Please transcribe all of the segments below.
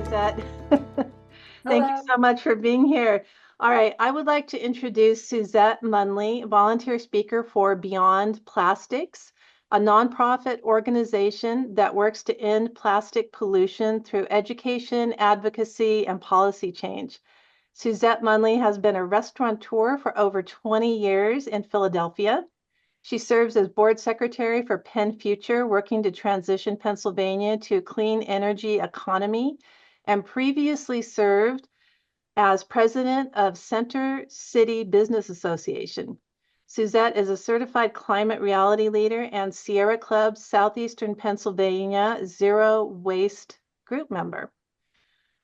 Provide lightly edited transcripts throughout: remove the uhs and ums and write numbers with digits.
Suzette. Thank you Hello. so much for being here. All right, I would like to introduce Suzette Munley, volunteer speaker for Beyond Plastics, a nonprofit organization that works to end plastic pollution through education, advocacy, and policy change. Suzette Munley has been a restaurateur for over 20 years in Philadelphia. She serves as board secretary for PennFuture, working to transition Pennsylvania to a clean energy economy, and previously served as president of Center City Business Association. Suzette is a certified climate reality leader and Sierra Club Southeastern Pennsylvania Zero Waste group member.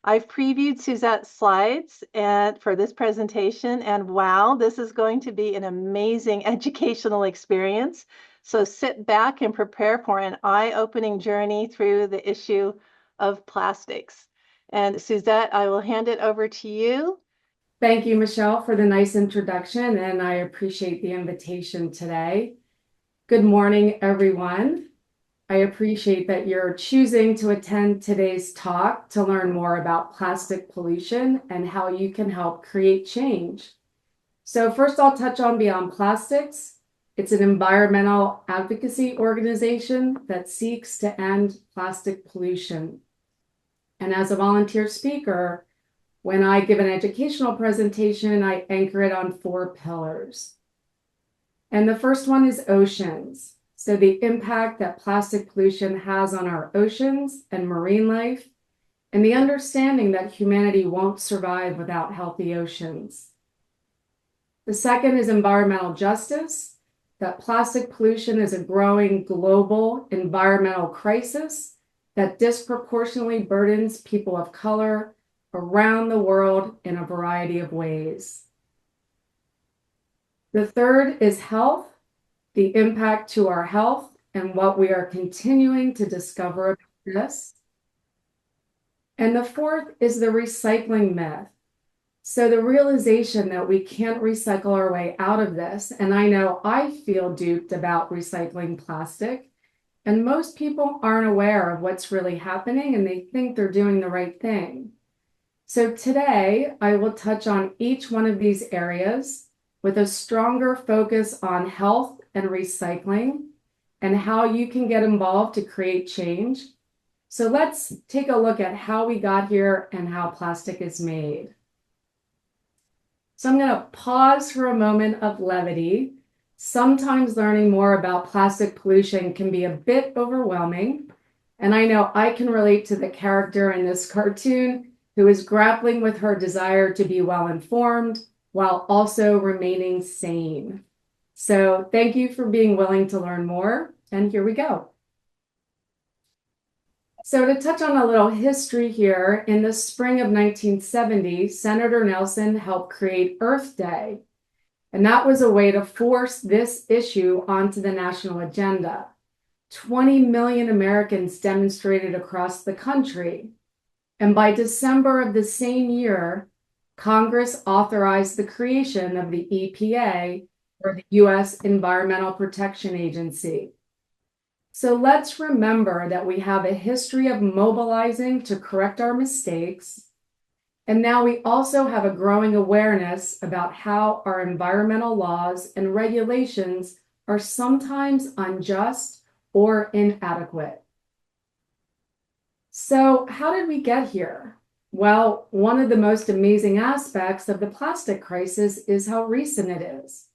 I've previewed Suzette's slides for this presentation, and wow, this is going to be an amazing educational experience. So sit back and prepare for an eye-opening journey through the issue of plastics. And Suzette, I will hand it over to you. Thank you, Michelle, for the nice introduction, and I appreciate the invitation today. Good morning, everyone. I appreciate that you're choosing to attend today's talk to learn more about plastic pollution and how you can help create change. So first, I'll touch on Beyond Plastics. It's an environmental advocacy organization that seeks to end plastic pollution. And as a volunteer speaker, when I give an educational presentation, I anchor it on 4 pillars. And the first one is oceans. So the impact that plastic pollution has on our oceans and marine life, and the understanding that humanity won't survive without healthy oceans. The second is environmental justice, that plastic pollution is a growing global environmental crisis that disproportionately burdens people of color around the world in a variety of ways. The third is health, the impact to our health and what we are continuing to discover about this. And the fourth is the recycling myth. So the realization that we can't recycle our way out of this, and I know I feel duped about recycling plastic, and most people aren't aware of what's really happening and they think they're doing the right thing. So today I will touch on each one of these areas with a stronger focus on health and recycling and how you can get involved to create change. So let's take a look at how we got here and how plastic is made. So I'm going to pause for a moment of levity. Sometimes learning more about plastic pollution can be a bit overwhelming, and I know I can relate to the character in this cartoon who is grappling with her desire to be well-informed while also remaining sane. So thank you for being willing to learn more, and here we go. So to touch on a little history here, in the spring of 1970, Senator Nelson helped create Earth Day, and that was a way to force this issue onto the national agenda. 20 million Americans demonstrated across the country, and by December of the same year, Congress authorized the creation of the EPA, or the U.S. Environmental Protection Agency. So let's remember that we have a history of mobilizing to correct our mistakes, and now we also have a growing awareness about how our environmental laws and regulations are sometimes unjust or inadequate. So how did we get here? Well, one of the most amazing aspects of the plastic crisis is how recent it is.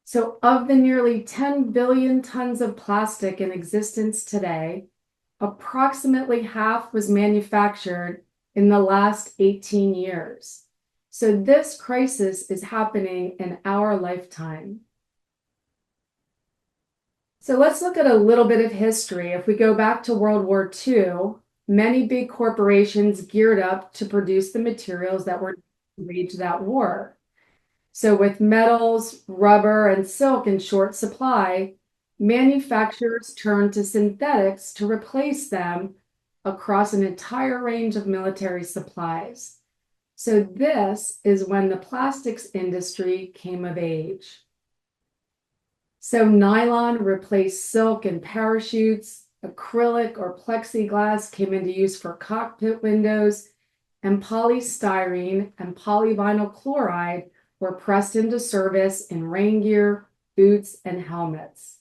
So of the nearly 10 billion tons of plastic in existence today, approximately half was manufactured in the last 18 years. So this crisis is happening in our lifetime. So let's look at a little bit of history. If we go back to World War II, many big corporations geared up to produce the materials that were to wage that war. So with metals, rubber, and silk in short supply, manufacturers turned to synthetics to replace them across an entire range of military supplies. So this is when the plastics industry came of age. So nylon replaced silk and parachutes, acrylic or plexiglass came into use for cockpit windows, and polystyrene and polyvinyl chloride were pressed into service in rain gear, boots, and helmets.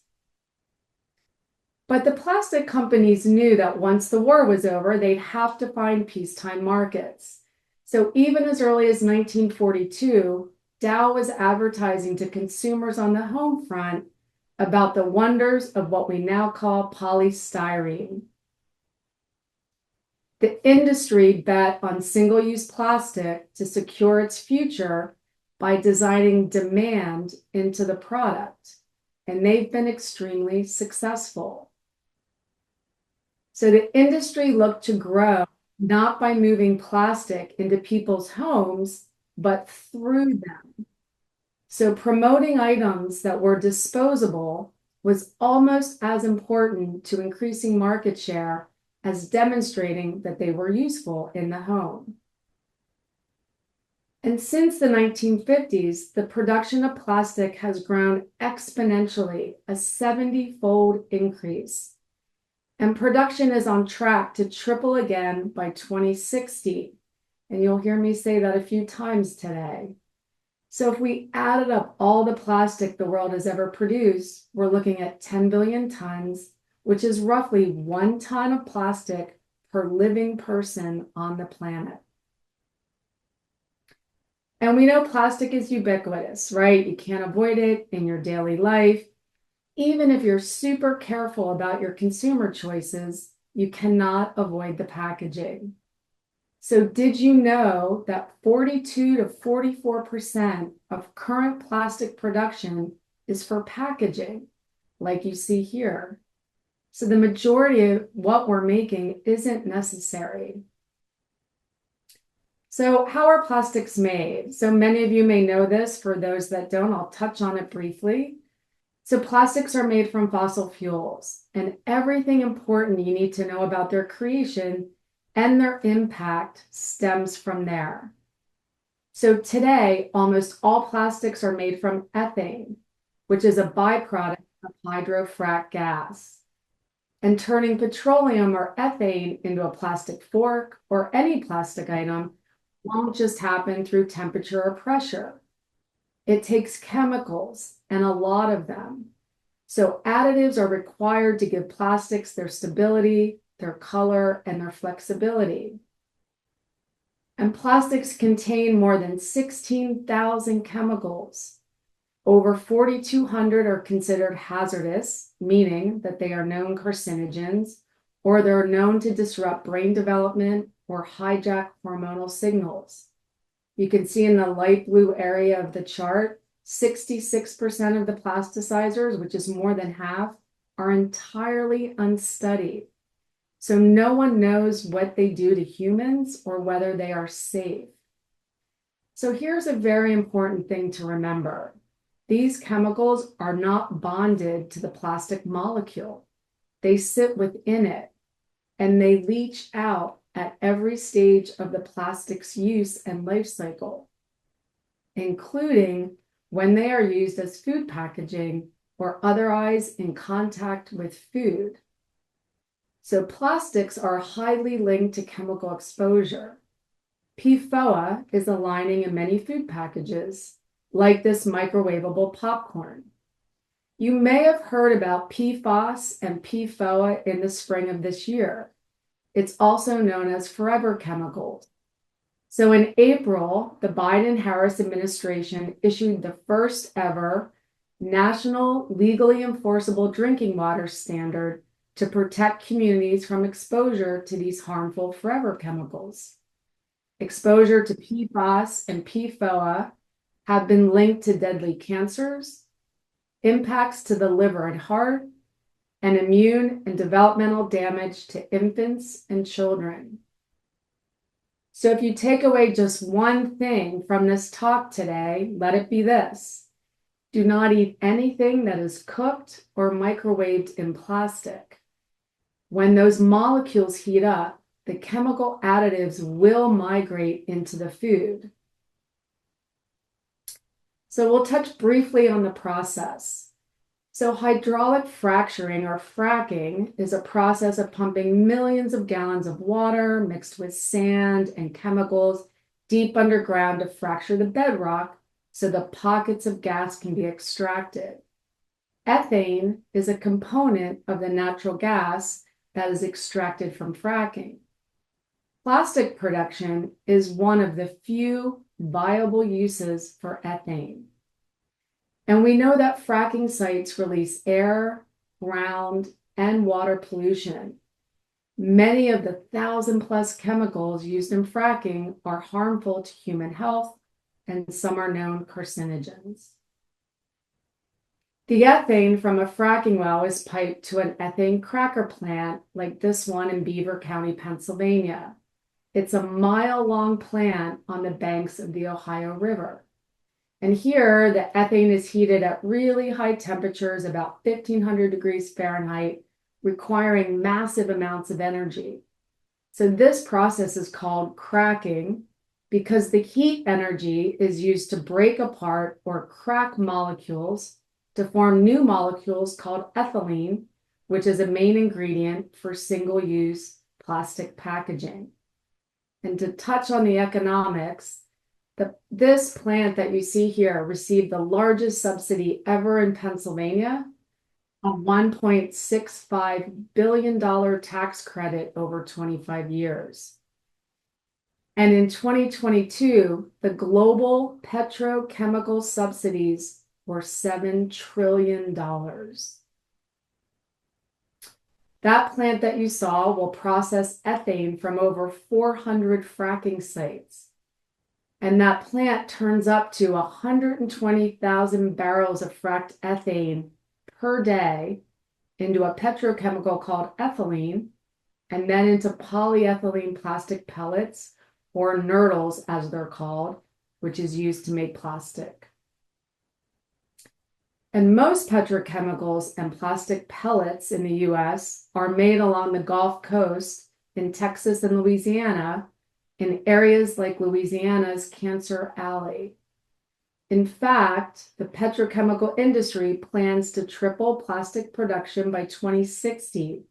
But the plastic companies knew that once the war was over, they'd have to find peacetime markets. So even as early as 1942, Dow was advertising to consumers on the home front about the wonders of what we now call polystyrene. The industry bet on single-use plastic to secure its future by designing demand into the product, and they've been extremely successful. So the industry looked to grow not by moving plastic into people's homes, but through them. So promoting items that were disposable was almost as important to increasing market share as demonstrating that they were useful in the home. And since the 1950s, the production of plastic has grown exponentially, a 70-fold increase. And production is on track to triple again by 2060. And you'll hear me say that a few times today. So if we added up all the plastic the world has ever produced, we're looking at 10 billion tons, which is roughly 1 ton of plastic per living person on the planet. And we know plastic is ubiquitous, right? You can't avoid it in your daily life. Even if you're super careful about your consumer choices, you cannot avoid the packaging. So did you know that 42 to 44% of current plastic production is for packaging, like you see here? So the majority of what we're making isn't necessary. So how are plastics made? So many of you may know this. For those that don't, I'll touch on it briefly. So plastics are made from fossil fuels, and everything important you need to know about their creation and their impact stems from there. So today, almost all plastics are made from ethane, which is a byproduct of hydrofrac gas. And turning petroleum or ethane into a plastic fork or any plastic item won't just happen through temperature or pressure. It takes chemicals, and a lot of them. So additives are required to give plastics their stability, their color, and their flexibility. And plastics contain more than 16,000 chemicals. Over 4,200 are considered hazardous, meaning that they are known carcinogens, or they're known to disrupt brain development or hijack hormonal signals. You can see in the light blue area of the chart, 66% of the plasticizers, which is more than half, are entirely unstudied. So no one knows what they do to humans or whether they are safe. So here's a very important thing to remember. These chemicals are not bonded to the plastic molecule. They sit within it, and they leach out at every stage of the plastic's use and life cycle, including when they are used as food packaging or otherwise in contact with food. So plastics are highly linked to chemical exposure. PFOA is a lining in many food packages, like this microwavable popcorn. You may have heard about PFAS and PFOA in the spring of this year. It's also known as forever chemicals. So in April, the Biden-Harris administration issued the first ever national legally enforceable drinking water standard to protect communities from exposure to these harmful forever chemicals. Exposure to PFAS and PFOA have been linked to deadly cancers, impacts to the liver and heart, and immune and developmental damage to infants and children. So if you take away just one thing from this talk today, let it be this. Do not eat anything that is cooked or microwaved in plastic. When those molecules heat up, the chemical additives will migrate into the food. So we'll touch briefly on the process. So hydraulic fracturing or fracking is a process of pumping millions of gallons of water mixed with sand and chemicals deep underground to fracture the bedrock so the pockets of gas can be extracted. Ethane is a component of the natural gas that is extracted from fracking. Plastic production is one of the few viable uses for ethane. And we know that fracking sites release air, ground, and water pollution. Many of the 1,000+ chemicals used in fracking are harmful to human health, and some are known carcinogens. The ethane from a fracking well is piped to an ethane cracker plant like this one in Beaver County, Pennsylvania. It's a mile-long plant on the banks of the Ohio River. And here, the ethane is heated at really high temperatures, about 1,500 degrees Fahrenheit, requiring massive amounts of energy. So this process is called cracking because the heat energy is used to break apart or crack molecules to form new molecules called ethylene, which is a main ingredient for single-use plastic packaging. And to touch on the economics, this plant that you see here received the largest subsidy ever in Pennsylvania, a $1.65 billion tax credit over 25 years. And in 2022, the global petrochemical subsidies were $7 trillion. That plant that you saw will process ethane from over 400 fracking sites. And that plant turns up to 120,000 barrels of fracked ethane per day into a petrochemical called ethylene, and then into polyethylene plastic pellets, or nurdles as they're called, which is used to make plastic. And most petrochemicals and plastic pellets in the US are made along the Gulf Coast in Texas and Louisiana, in areas like Louisiana's Cancer Alley. In fact, the petrochemical industry plans to triple plastic production by 2060.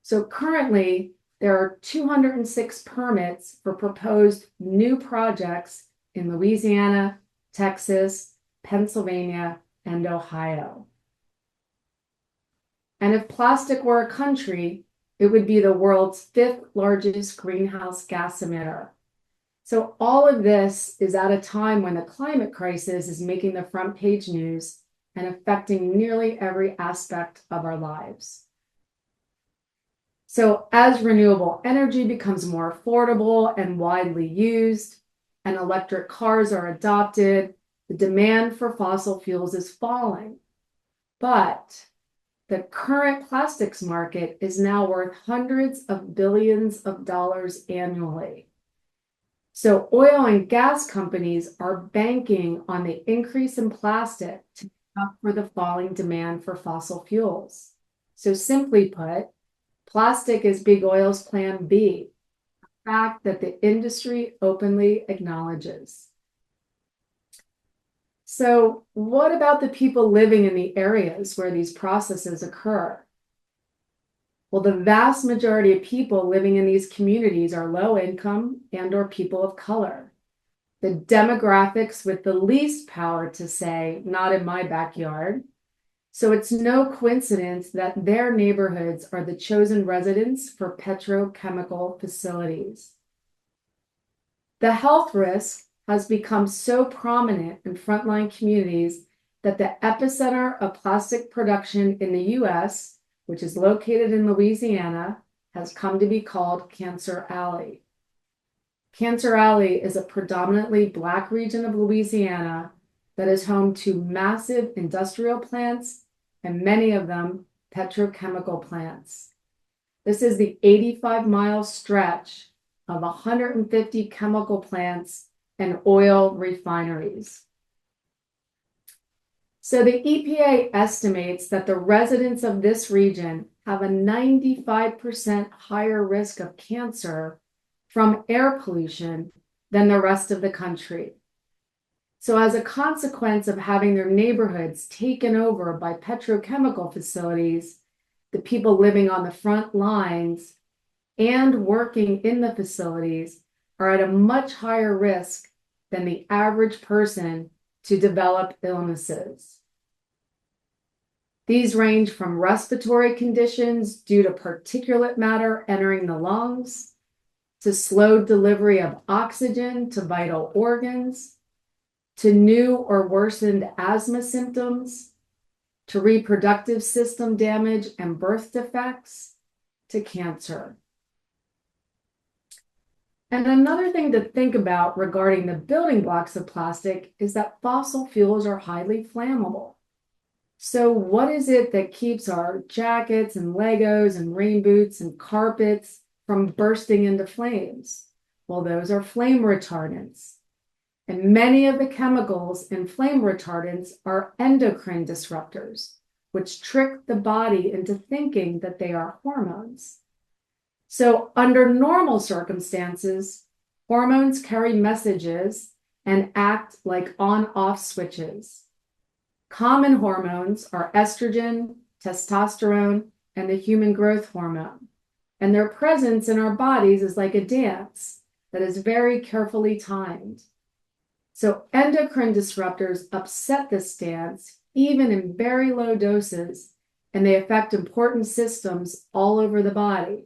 So currently, there are 206 permits for proposed new projects in Louisiana, Texas, Pennsylvania, and Ohio. And if plastic were a country, it would be the world's 5th largest greenhouse gas emitter. So all of this is at a time when the climate crisis is making the front page news and affecting nearly every aspect of our lives. So as renewable energy becomes more affordable and widely used, and electric cars are adopted, the demand for fossil fuels is falling. But the current plastics market is now worth hundreds of billions of dollars annually. So oil and gas companies are banking on the increase in plastic to make up for the falling demand for fossil fuels. So simply put, plastic is big oil's plan B, a fact that the industry openly acknowledges. So what about the people living in the areas where these processes occur? Well, the vast majority of people living in these communities are low income and/or people of color. The demographics with the least power to say, not in my backyard. So it's no coincidence that their neighborhoods are the chosen residents for petrochemical facilities. The health risk has become so prominent in frontline communities that the epicenter of plastic production in the US, which is located in Louisiana, has come to be called Cancer Alley. Cancer Alley is a predominantly Black region of Louisiana that is home to massive industrial plants, and many of them petrochemical plants. This is the 85-mile stretch of 150 chemical plants and oil refineries. So the EPA estimates that the residents of this region have a 95% higher risk of cancer from air pollution than the rest of the country. So as a consequence of having their neighborhoods taken over by petrochemical facilities, the people living on the front lines and working in the facilities are at a much higher risk than the average person to develop illnesses. These range from respiratory conditions due to particulate matter entering the lungs, to slowed delivery of oxygen to vital organs, to new or worsened asthma symptoms, to reproductive system damage and birth defects, to cancer. And another thing to think about regarding the building blocks of plastic is that fossil fuels are highly flammable. So what is it that keeps our jackets and Legos and rain boots and carpets from bursting into flames? Well, those are flame retardants. And many of the chemicals in flame retardants are endocrine disruptors, which trick the body into thinking that they are hormones. So under normal circumstances, hormones carry messages and act like on-off switches. Common hormones are estrogen, testosterone, and the human growth hormone. And their presence in our bodies is like a dance that is very carefully timed. So endocrine disruptors upset this dance, even in very low doses, and they affect important systems all over the body.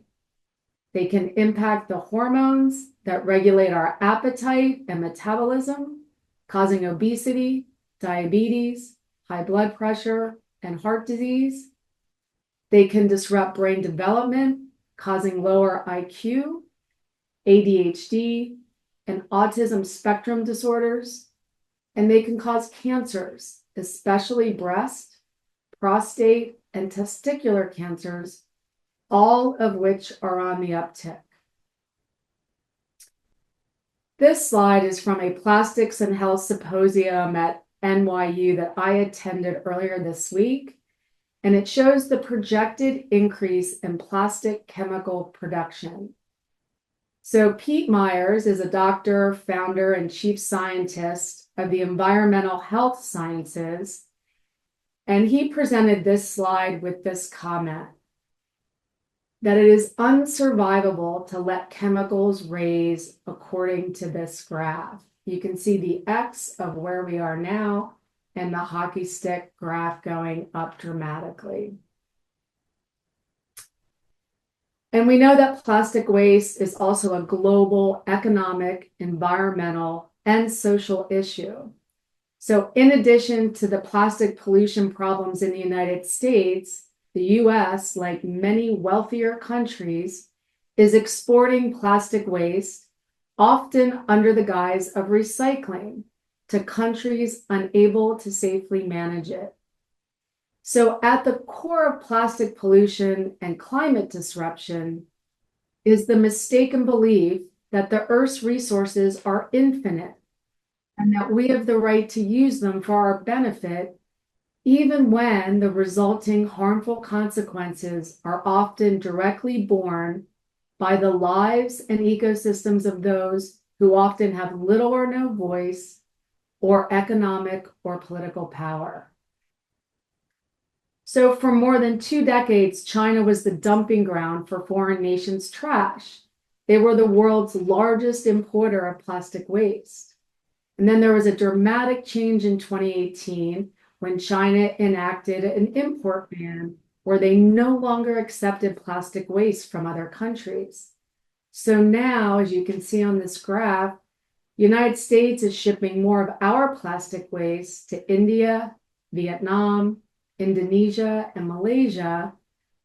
They can impact the hormones that regulate our appetite and metabolism, causing obesity, diabetes, high blood pressure, and heart disease. They can disrupt brain development, causing lower IQ, ADHD, and autism spectrum disorders. And they can cause cancers, especially breast, prostate, and testicular cancers, all of which are on the uptick. This slide is from a Plastics and Health Symposium at NYU that I attended earlier this week, and it shows the projected increase in plastic chemical production. So Pete Myers is a doctor, founder, and chief scientist of the environmental health sciences, and he presented this slide with this comment, that it is unsurvivable to let chemicals raise according to this graph. You can see the X of where we are now and the hockey stick graph going up dramatically. And we know that plastic waste is also a global economic, environmental, and social issue. So in addition to the plastic pollution problems in the United States, the US, like many wealthier countries, is exporting plastic waste, often under the guise of recycling, to countries unable to safely manage it. So at the core of plastic pollution and climate disruption is the mistaken belief that the Earth's resources are infinite and that we have the right to use them for our benefit, even when the resulting harmful consequences are often directly borne by the lives and ecosystems of those who often have little or no voice or economic or political power. So for more than 2 decades, China was the dumping ground for foreign nations' trash. They were the world's largest importer of plastic waste. And then there was a dramatic change in 2018 when China enacted an import ban where they no longer accepted plastic waste from other countries. So now, as you can see on this graph, the United States is shipping more of our plastic waste to India, Vietnam, Indonesia, and Malaysia,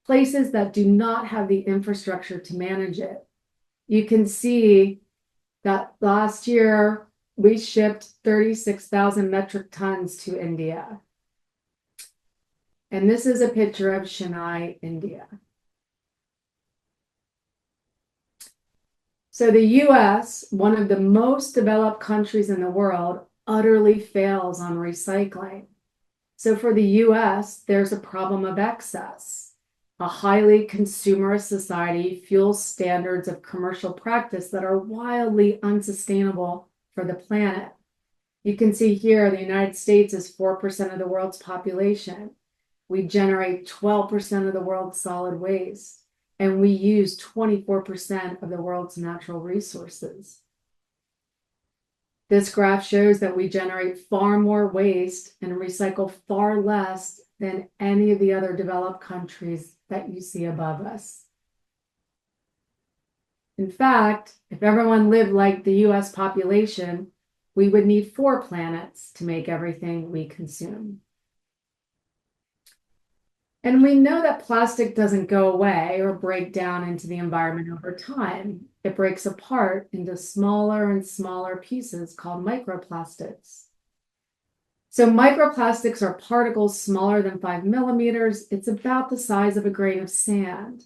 places that do not have the infrastructure to manage it. You can see that last year we shipped 36,000 metric tons to India. And this is a picture of Chennai, India. So the US, one of the most developed countries in the world, utterly fails on recycling. So for the US, there's a problem of excess. A highly consumerist society fuels standards of commercial practice that are wildly unsustainable for the planet. You can see here, the United States is 4% of the world's population. We generate 12% of the world's solid waste, and we use 24% of the world's natural resources. This graph shows that we generate far more waste and recycle far less than any of the other developed countries that you see above us. In fact, if everyone lived like the US population, we would need 4 planets to make everything we consume. And we know that plastic doesn't go away or break down into the environment over time. It breaks apart into smaller and smaller pieces called microplastics. So microplastics are particles smaller than 5 millimeters. It's about the size of a grain of sand.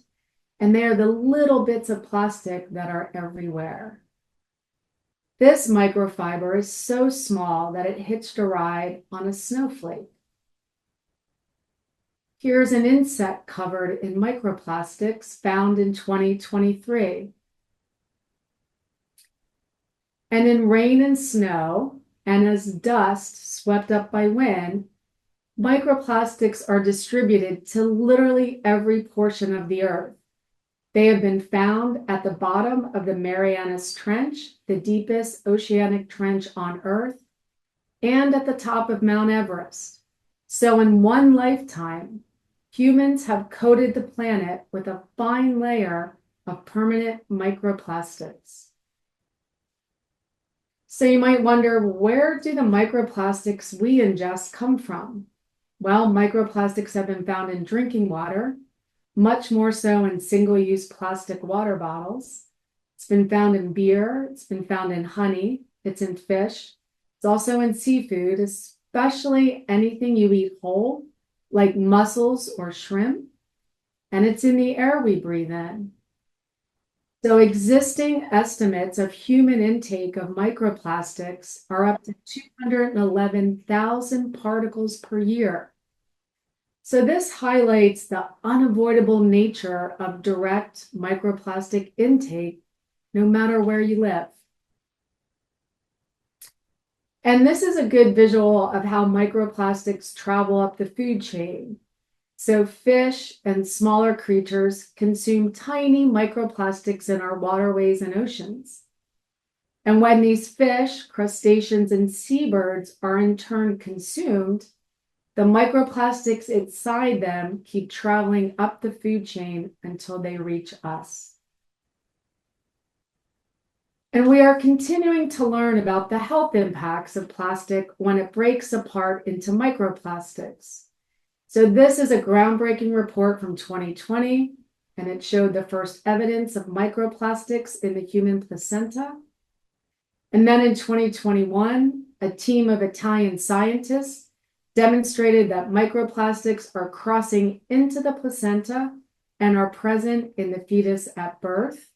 And they are the little bits of plastic that are everywhere. This microfiber is so small that it hitched a ride on a snowflake. Here's an insect covered in microplastics found in 2023. And in rain and snow, and as dust swept up by wind, microplastics are distributed to literally every portion of the earth. They have been found at the bottom of the Marianas Trench, the deepest oceanic trench on Earth, and at the top of Mount Everest. So in one lifetime, humans have coated the planet with a fine layer of permanent microplastics. So you might wonder, where do the microplastics we ingest come from? Well, microplastics have been found in drinking water, much more so in single-use plastic water bottles. It's been found in beer, it's been found in honey, it's in fish, it's also in seafood, especially anything you eat whole, like mussels or shrimp, and it's in the air we breathe in. So existing estimates of human intake of microplastics are up to 211,000 particles per year. So this highlights the unavoidable nature of direct microplastic intake, no matter where you live. And this is a good visual of how microplastics travel up the food chain. So fish and smaller creatures consume tiny microplastics in our waterways and oceans. And when these fish, crustaceans, and seabirds are in turn consumed, the microplastics inside them keep traveling up the food chain until they reach us. And we are continuing to learn about the health impacts of plastic when it breaks apart into microplastics. So this is a groundbreaking report from 2020, and it showed the first evidence of microplastics in the human placenta. And then in 2021, a team of Italian scientists demonstrated that microplastics are crossing into the placenta and are present in the fetus at birth.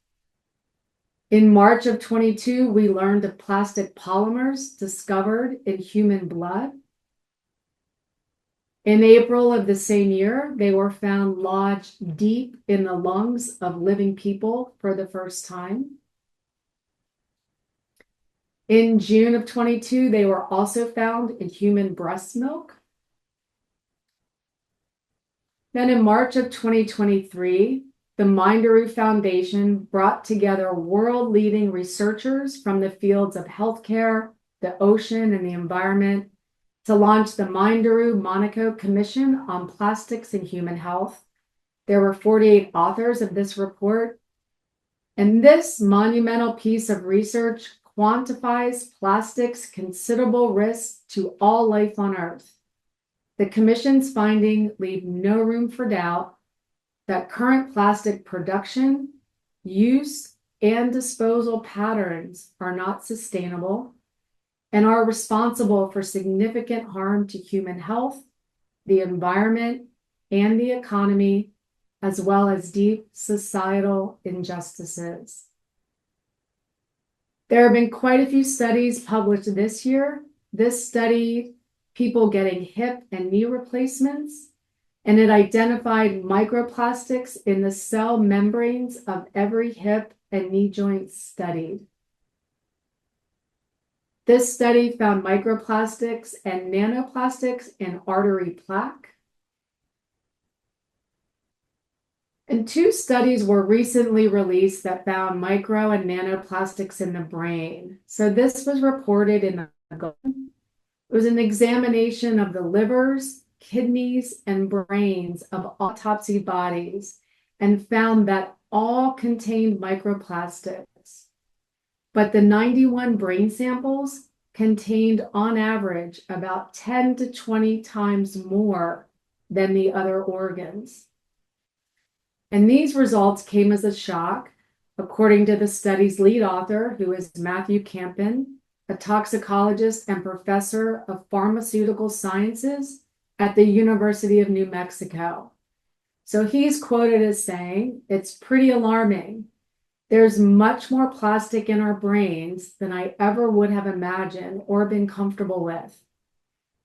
In March of 22, we learned of plastic polymers discovered in human blood. In April of the same year, they were found lodged deep in the lungs of living people for the first time. In June of 22, they were also found in human breast milk. Then in March of 2023, the Minderoo Foundation brought together world-leading researchers from the fields of healthcare, the ocean, and the environment to launch the Minderoo Monaco Commission on Plastics and Human Health. There were 48 authors of this report, and this monumental piece of research quantifies plastic's considerable risks to all life on Earth. The Commission's findings leave no room for doubt that current plastic production, use, and disposal patterns are not sustainable and are responsible for significant harm to human health, the environment, and the economy, as well as deep societal injustices. There have been quite a few studies published this year. This study people getting hip and knee replacements, and it identified microplastics in the cell membranes of every hip and knee joint studied. This study found microplastics and nanoplastics in artery plaque. And 2 studies were recently released that found micro and nanoplastics in the brain. So this was reported in it was an examination of the livers, kidneys, and brains of autopsy bodies and found that all contained microplastics. But the 91 brain samples contained on average about 10 to 20 times more than the other organs. And these results came as a shock, according to the study's lead author, who is Matthew Campen, a toxicologist and professor of pharmaceutical sciences at the University of New Mexico. So he's quoted as saying, "It's pretty alarming. There's much more plastic in our brains than I ever would have imagined or been comfortable with.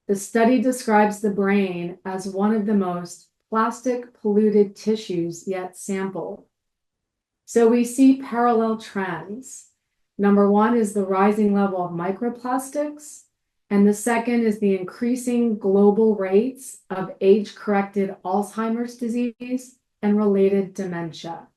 The study describes the brain as one of the most plastic polluted tissues yet sampled." So we see parallel trends. Number one is the rising level of microplastics, and the second is the increasing global rates of age-corrected Alzheimer's disease and related dementia.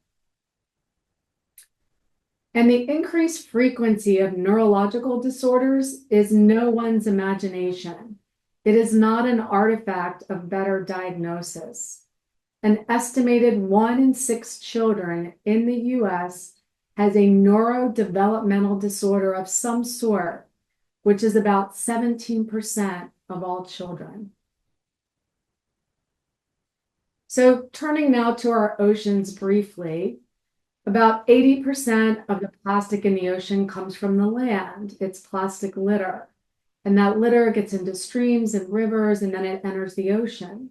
And the increased frequency of neurological disorders is no one's imagination. It is not an artifact of better diagnosis. An estimated 1 in 6 children in the US has a neurodevelopmental disorder of some sort, which is about 17% of all children. So turning now to our oceans briefly, about 80% of the plastic in the ocean comes from the land. It's plastic litter. And that litter gets into streams and rivers, and then it enters the ocean.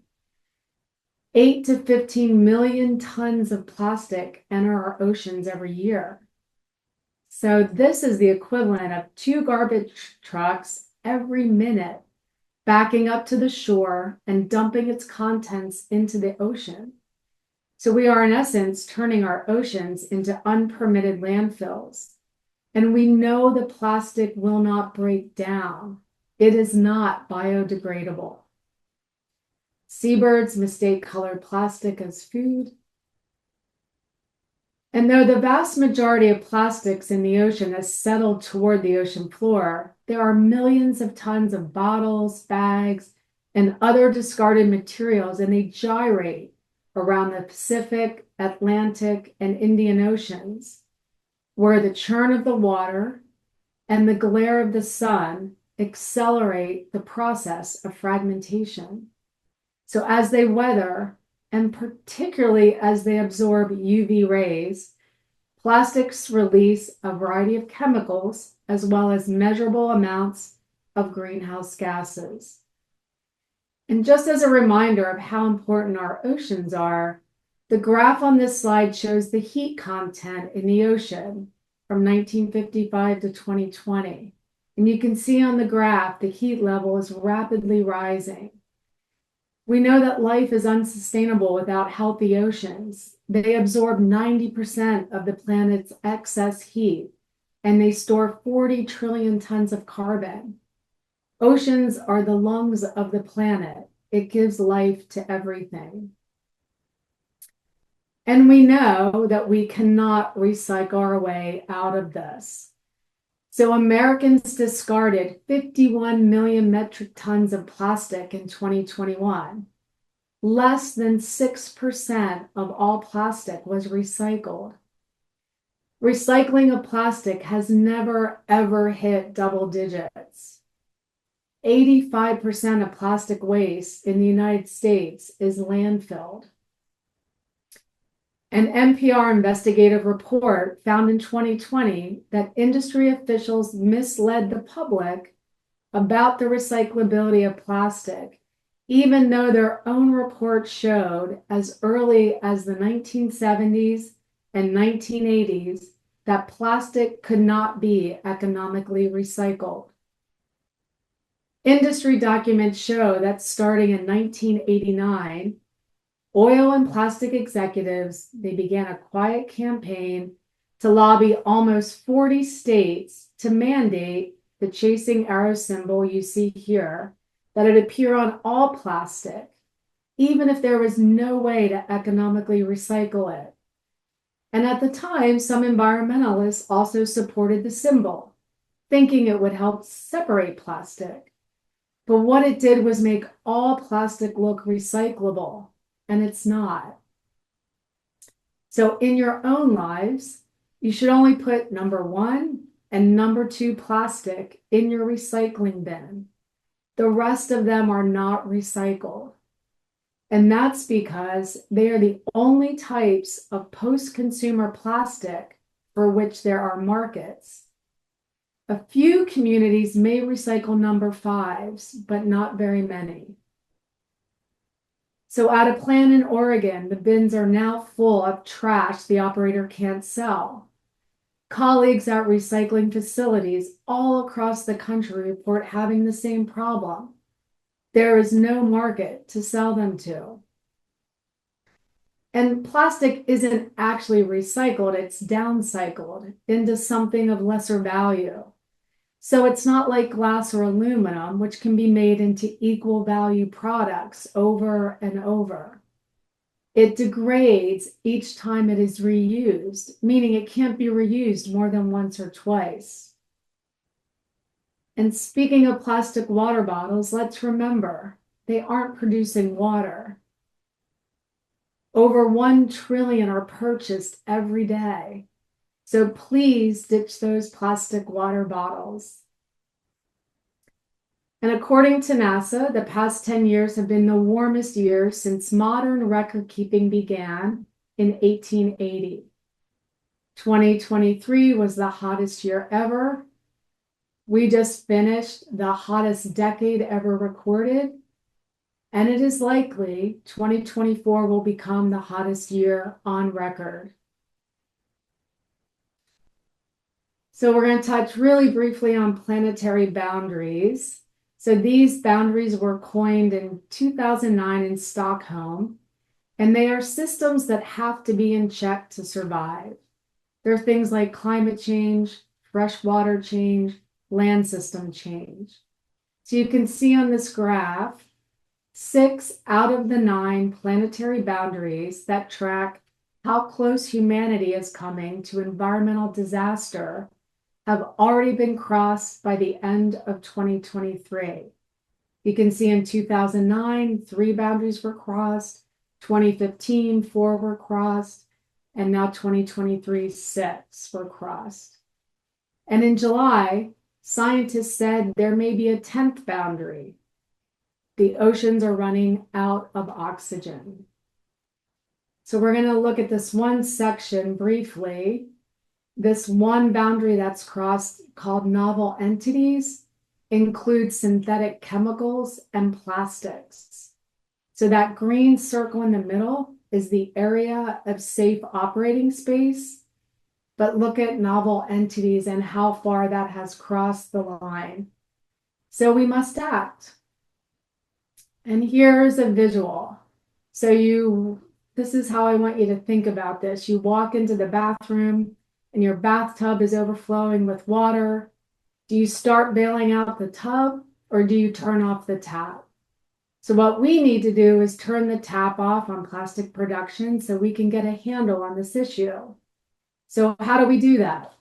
8 to 15 million tons of plastic enter our oceans every year. So this is the equivalent of 2 garbage trucks every minute backing up to the shore and dumping its contents into the ocean. So we are, in essence, turning our oceans into unpermitted landfills. And we know the plastic will not break down. It is not biodegradable. Seabirds mistake colored plastic as food. And though the vast majority of plastics in the ocean has settled toward the ocean floor, there are millions of tons of bottles, bags, and other discarded materials, and they gyrate around the Pacific, Atlantic, and Indian Oceans, where the churn of the water and the glare of the sun accelerate the process of fragmentation. So as they weather, and particularly as they absorb UV rays, plastics release a variety of chemicals as well as measurable amounts of greenhouse gases. And just as a reminder of how important our oceans are, the graph on this slide shows the heat content in the ocean from 1955 to 2020. And you can see on the graph, the heat level is rapidly rising. We know that life is unsustainable without healthy oceans. They absorb 90% of the planet's excess heat, and they store 40 trillion tons of carbon. Oceans are the lungs of the planet. It gives life to everything. And we know that we cannot recycle our way out of this. So Americans discarded 51 million metric tons of plastic in 2021. Less than 6% of all plastic was recycled. Recycling of plastic has never, ever hit double digits. 85% of plastic waste in the United States is landfilled. An NPR investigative report found in 2020 that industry officials misled the public about the recyclability of plastic, even though their own report showed as early as the 1970s and 1980s that plastic could not be economically recycled. Industry documents show that starting in 1989, oil and plastic executives, they began a quiet campaign to lobby almost 40 states to mandate the chasing arrow symbol you see here, that it appear on all plastic, even if there was no way to economically recycle it. And at the time, some environmentalists also supported the symbol, thinking it would help separate plastic. But what it did was make all plastic look recyclable, and it's not. So in your own lives, you should only put number 1 and number 2 plastic in your recycling bin. The rest of them are not recycled. And that's because they are the only types of post-consumer plastic for which there are markets. A few communities may recycle number 5s, but not very many. So at a plant in Oregon, the bins are now full of trash the operator can't sell. Colleagues at recycling facilities all across the country report having the same problem. There is no market to sell them to. And plastic isn't actually recycled, it's downcycled into something of lesser value. So it's not like glass or aluminum, which can be made into equal value products over and over. It degrades each time it is reused, meaning it can't be reused more than once or twice. And speaking of plastic water bottles, let's remember, they aren't producing water. Over 1 trillion are purchased every day. So please ditch those plastic water bottles. And according to NASA, the past 10 years have been the warmest years since modern record keeping began in 1880. 2023 was the hottest year ever. We just finished the hottest decade ever recorded. And it is likely 2024 will become the hottest year on record. So we're going to touch really briefly on planetary boundaries. So these boundaries were coined in 2009 in Stockholm, and they are systems that have to be in check to survive. There are things like climate change, freshwater change, land system change. So you can see on this graph, 6 out of the 9 planetary boundaries that track how close humanity is coming to environmental disaster have already been crossed by the end of 2023. You can see in 2009, 3 boundaries were crossed, 2015, 4 were crossed, and now 2023, 6 were crossed. And in July, scientists said there may be a 10th boundary. The oceans are running out of oxygen. So we're going to look at this one section briefly. This one boundary that's crossed, called novel entities, includes synthetic chemicals and plastics. So that green circle in the middle is the area of safe operating space. But look at novel entities and how far that has crossed the line. So we must act. And here's a visual. So this is how I want you to think about this. You walk into the bathroom, and your bathtub is overflowing with water. Do you start bailing out the tub, or do you turn off the tap? So what we need to do is turn the tap off on plastic production so we can get a handle on this issue. So how do we do that?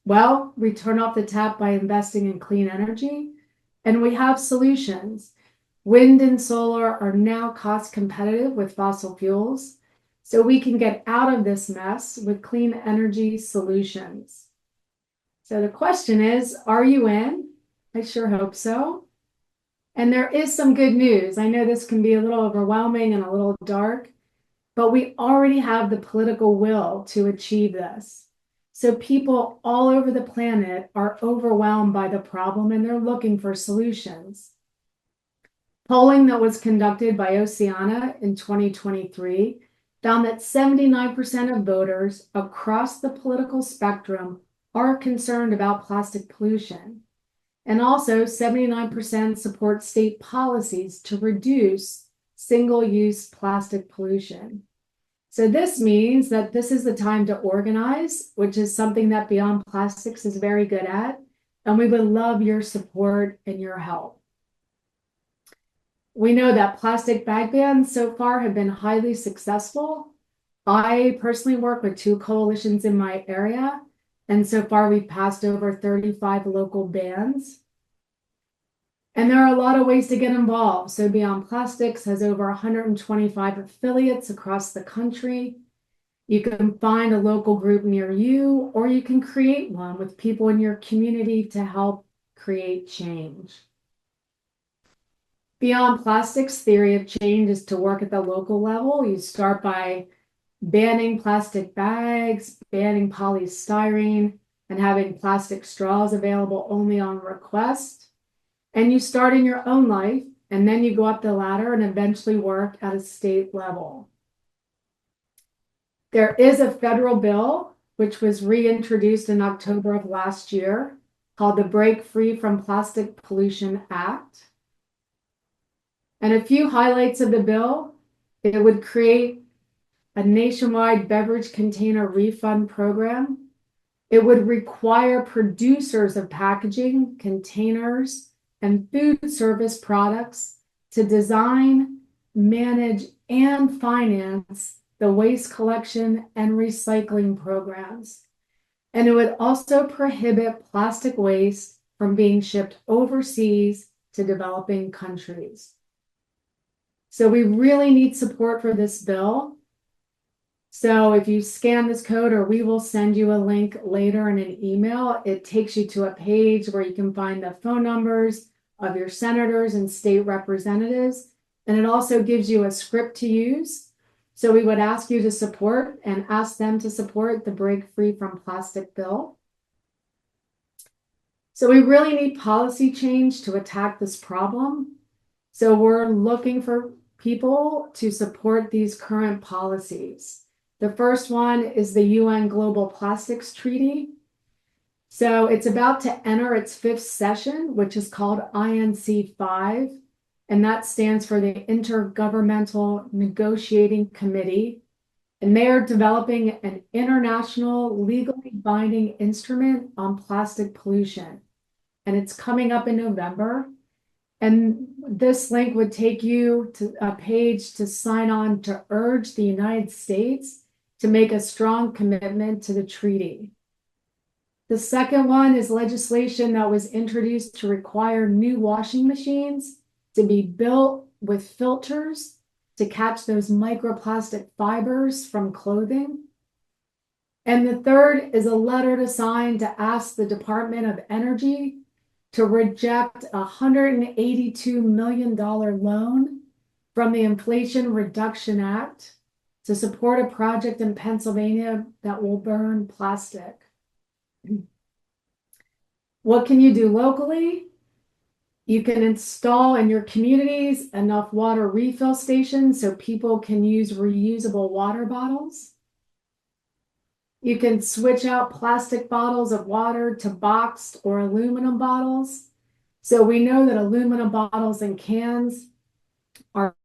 Well, we turn off the tap by investing in clean energy, and we have solutions. Wind and solar are now cost competitive with fossil fuels. So we can get out of this mess with clean energy solutions. So the question is, are you in? I sure hope so. And there is some good news. I know this can be a little overwhelming and a little dark, but we already have the political will to achieve this. So people all over the planet are overwhelmed by the problem and they're looking for solutions. Polling that was conducted by Oceana in 2023 found that 79% of voters across the political spectrum are concerned about plastic pollution. And also 79% support state policies to reduce single-use plastic pollution. So this means that this is the time to organize, which is something that Beyond Plastics is very good at, and we would love your support and your help. We know that plastic bag bans so far have been highly successful. I personally work with 2 coalitions in my area, and so far we've passed over 35 local bans. And there are a lot of ways to get involved. So Beyond Plastics has over 125 affiliates across the country. You can find a local group near you, or you can create one with people in your community to help create change. Beyond Plastics' theory of change is to work at the local level. You start by banning plastic bags, banning polystyrene, and having plastic straws available only on request. And you start in your own life, and then you go up the ladder and eventually work at a state level. There is a federal bill, which was reintroduced in October of last year, called the Break Free from Plastic Pollution Act. And a few highlights of the bill: it would create a nationwide beverage container refund program. It would require producers of packaging, containers, and food service products to design, manage, and finance the waste collection and recycling programs. And it would also prohibit plastic waste from being shipped overseas to developing countries. So we really need support for this bill. So if you scan this code, or we will send you a link later in an email, it takes you to a page where you can find the phone numbers of your senators and state representatives. And it also gives you a script to use. So we would ask you to support and ask them to support the Break Free from Plastic bill. So we really need policy change to attack this problem. So we're looking for people to support these current policies. The first one is the UN Global Plastics Treaty. So it's about to enter its 5th session, which is called INC 5. And that stands for the Intergovernmental Negotiating Committee. And they are developing an international legally binding instrument on plastic pollution. And it's coming up in November. And this link would take you to a page to sign on to urge the United States to make a strong commitment to the treaty. The second one is legislation that was introduced to require new washing machines to be built with filters to catch those microplastic fibers from clothing. And the third is a letter to sign to ask the Department of Energy to reject a $182 million loan from the Inflation Reduction Act to support a project in Pennsylvania that will burn plastic. What can you do locally? You can install in your communities enough water refill stations so people can use reusable water bottles. You can switch out plastic bottles of water to boxed or aluminum bottles. So we know that aluminum bottles and cans are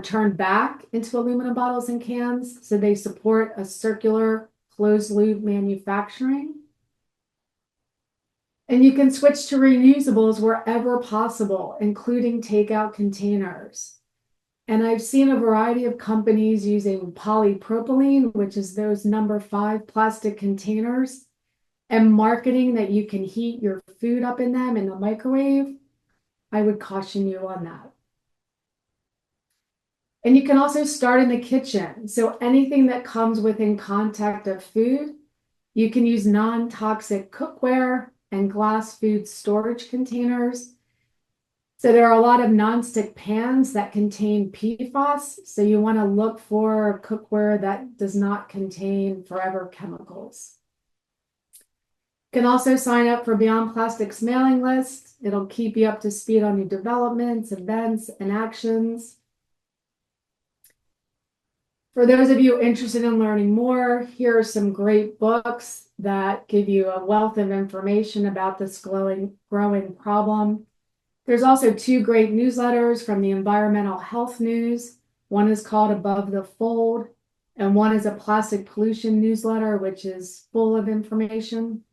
turned back into aluminum bottles and cans, so they support a circular closed loop manufacturing. And you can switch to reusables wherever possible, including takeout containers. And I've seen a variety of companies using polypropylene, which is those number 5 plastic containers, and marketing that you can heat your food up in them in the microwave. I would caution you on that. And you can also start in the kitchen. So anything that comes within contact of food, you can use non-toxic cookware and glass food storage containers. So there are a lot of nonstick pans that contain PFAS. So you want to look for cookware that does not contain forever chemicals. You can also sign up for Beyond Plastics mailing list. It'll keep you up to speed on new developments, events, and actions. For those of you interested in learning more, here are some great books that give you a wealth of information about this growing problem. There's also 2 great newsletters from the Environmental Health News. One is called Above the Fold, and one is a plastic pollution newsletter, which is full of information.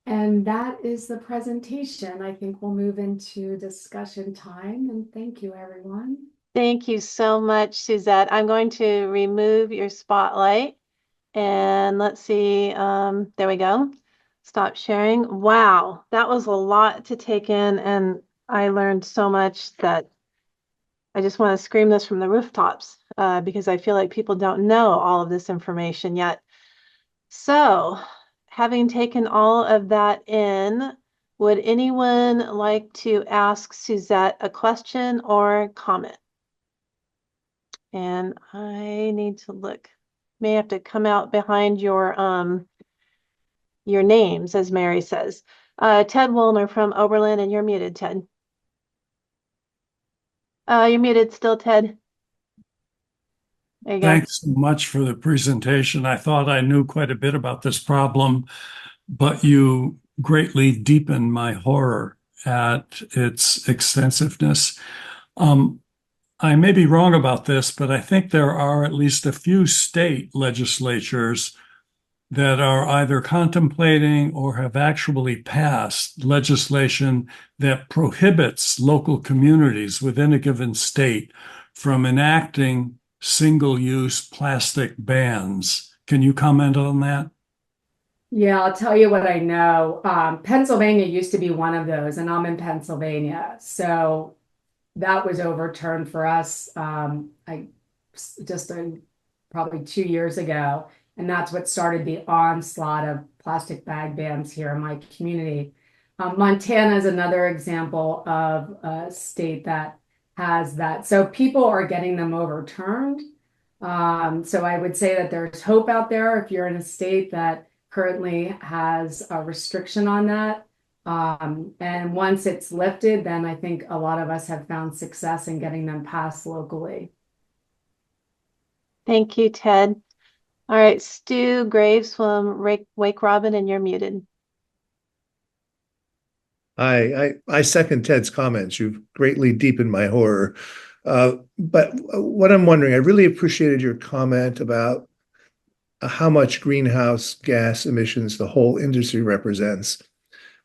And that is the presentation. I think we'll move into discussion time, and thank you, everyone. Thank you so much, Suzette. I'm going to remove your spotlight and let's see. There we go. Stop sharing. Wow, that was a lot to take in, and I learned so much that I just want to scream this from the rooftops because I feel like people don't know all of this information yet. So, having taken all of that in, would anyone like to ask Suzette a question or comment? And I need to look. May have to come out behind your names, as Mary says. Ted Woolner from Oberlin, and you're muted, Ted. You're muted still, Ted. There you go. Thanks so much for the presentation. I thought I knew quite a bit about this problem, but you greatly deepened my horror at its extensiveness. I may be wrong about this, but I think there are at least a few state legislatures that are either contemplating or have actually passed legislation that prohibits local communities within a given state from enacting single-use plastic bans. Can you comment on that? Yeah, I'll tell you what I know. Pennsylvania used to be one of those, and I'm in Pennsylvania. So that was overturned for us probably 2 years ago. And that's what started the onslaught of plastic bag bans here in my community. Montana is another example of a state that has that. So people are getting them overturned. So I would say that there's hope out there if you're in a state that currently has a restriction on that. And once it's lifted, then I think a lot of us have found success in getting them passed locally. Thank you, Ted. All right, Stu Graves from Wake Robin, and you're muted. I second Ted's comments. You've greatly deepened my horror. But what I'm wondering, I really appreciated your comment about how much greenhouse gas emissions the whole industry represents.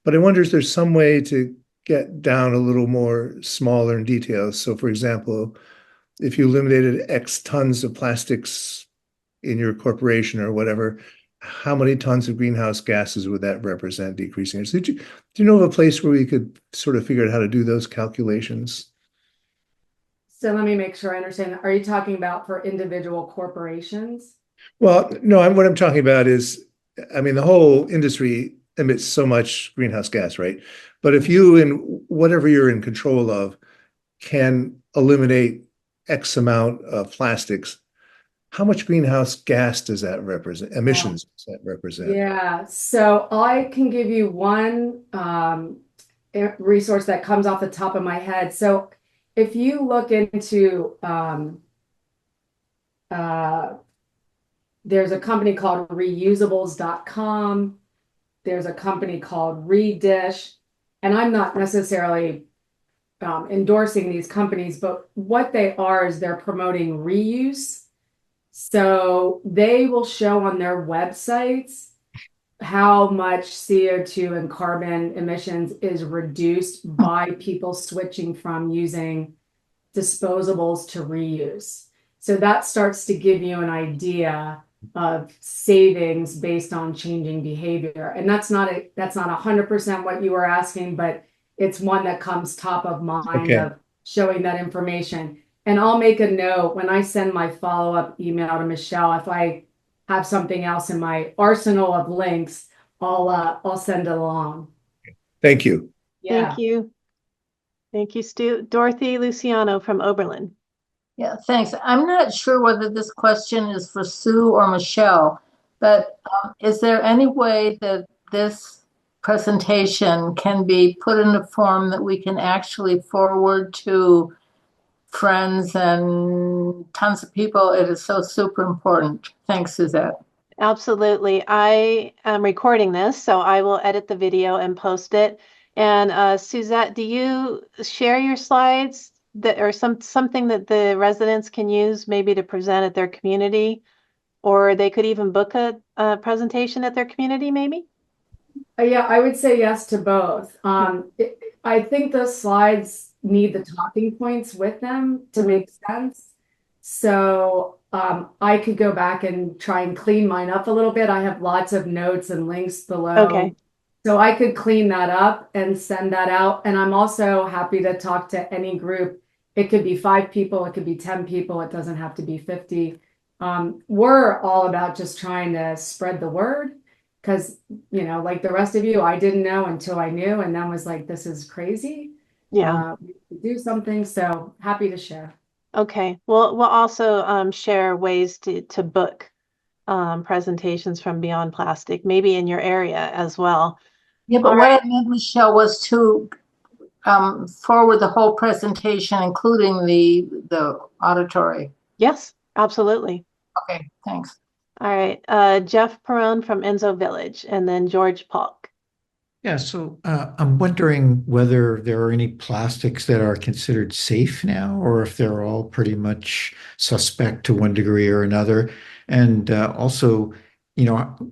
But I wonder if there's some way to get down a little more smaller in details. So, for example, if you eliminated X tons of plastics in your corporation or whatever, how many tons of greenhouse gases would that represent decreasing? So do you know of a place where we could sort of figure out how to do those calculations? So let me make sure I understand. Are you talking about for individual corporations? Well, no, what I'm talking about is, I mean, the whole industry emits so much greenhouse gas, right? But if you, in whatever you're in control of, can eliminate X amount of plastics, how much greenhouse gas does that represent? Emissions does that represent? Yeah, so I can give you one resource that comes off the top of my head. So if you look into there's a company called reusables.com. There's a company called Redish, and I'm not necessarily endorsing these companies, but what they are is they're promoting reuse. So they will show on their websites how much CO2 and carbon emissions is reduced by people switching from using disposables to reuse. So that starts to give you an idea of savings based on changing behavior. And that's not 100% what you were asking, but it's one that comes top of mind of showing that information. And I'll make a note when I send my follow-up email to Michelle, if I have something else in my arsenal of links, I'll send it along. Thank you. Yeah. Thank you. Thank you, Stu. Dorothy Luciano from Oberlin. Yeah, thanks. I'm not sure whether this question is for Sue or Michelle, but is there any way that this presentation can be put in a form that we can actually forward to friends and tons of people? It is so super important. Thanks, Suzette. Absolutely. I am recording this, so I will edit the video and post it. And Suzette, do you share your slides that or something that the residents can use maybe to present at their community, or they could even book a presentation at their community, maybe? Yeah, I would say yes to both. I think the slides need the talking points with them to make sense. So I could go back and try and clean mine up a little bit. I have lots of notes and links below. Okay. So I could clean that up and send that out. And I'm also happy to talk to any group. It could be 5 people, it could be 10 people, it doesn't have to be 50. We're all about just trying to spread the word because, like the rest of you, I didn't know until I knew and then was like, this is crazy. Yeah. We could do something. So happy to share. Okay. We'll also share ways to book presentations from Beyond Plastic, maybe in your area as well. Yeah, All but what right. I meant, Michelle, was to forward the whole presentation, including the auditory. Yes, absolutely. Okay, thanks. All right. Jeff Perone from Enzo Village, and then George Polk. Yeah, so I'm wondering whether there are any plastics that are considered safe now, or if they're all pretty much suspect to one degree or another. And also,